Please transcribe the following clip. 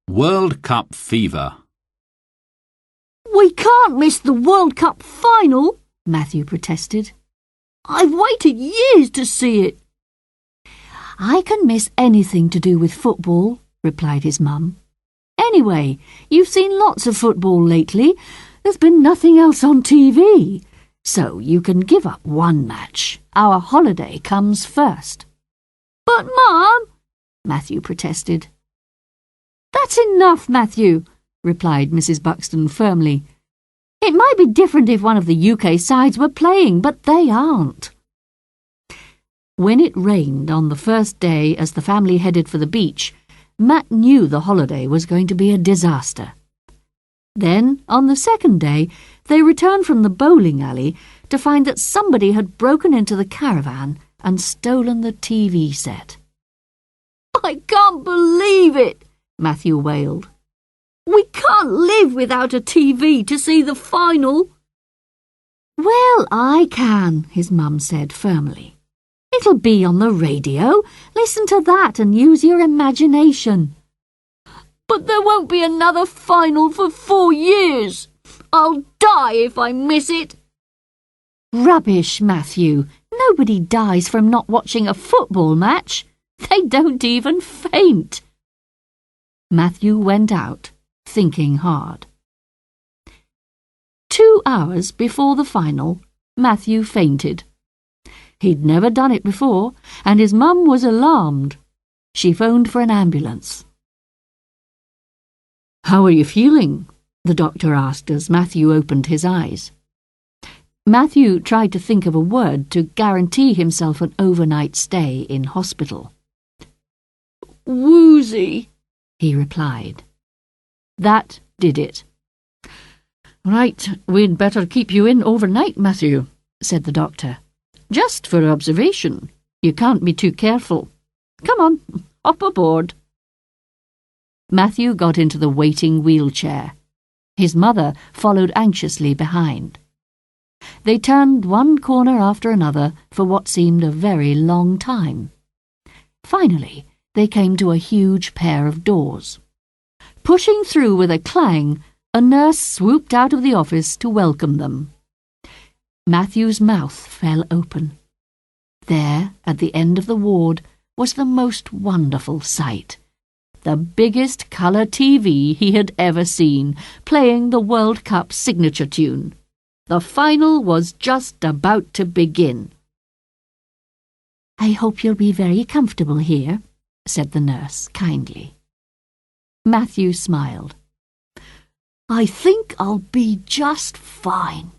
World Cup fever. We can't miss the World Cup final, Matthew protested. I've waited years to see it. I can miss anything to do with football, replied his mum. Anyway, you've seen lots of football lately. There's been nothing else on TV. So you can give up one match. Our holiday comes first. But, Mum, Matthew protested. That's enough, Matthew, replied Mrs. Buxton firmly. It might be different if one of the UK sides were playing, but they aren't. When it rained on the first day as the family headed for the beach, Matt knew the holiday was going to be a disaster. Then, on the second day, they returned from the bowling alley to find that somebody had broken into the caravan and stolen the TV set. I can't believe it, Matthew wailed. We can't live without a TV to see the final. Well, I can, his mum said firmly. It'll be on the radio. Listen to that and use your imagination. But there won't be another final for 4 years. I'll die if I miss it. Rubbish, Matthew. Nobody dies from not watching a football match. They don't even faint. Matthew went out, thinking hard. 2 hours before the final, Matthew fainted. He'd never done it before, and his mum was alarmed. She phoned for an ambulance. How are you feeling? The doctor asked as Matthew opened his eyes. Matthew tried to think of a word to guarantee himself an overnight stay in hospital. Woozy, he replied. That did it. Right, we'd better keep you in overnight, Matthew, said the doctor. Just for observation. You can't be too careful. Come on, hop aboard. Matthew got into the waiting wheelchair. His mother followed anxiously behind. They turned one corner after another for what seemed a very long time. Finally, they came to a huge pair of doors. Pushing through with a clang, a nurse swooped out of the office to welcome them. Matthew's mouth fell open. There, at the end of the ward, was the most wonderful sight. The biggest colour TV he had ever seen, playing the World Cup signature tune. The final was just about to begin. I hope you'll be very comfortable here, said the nurse kindly. Matthew smiled. I think I'll be just fine.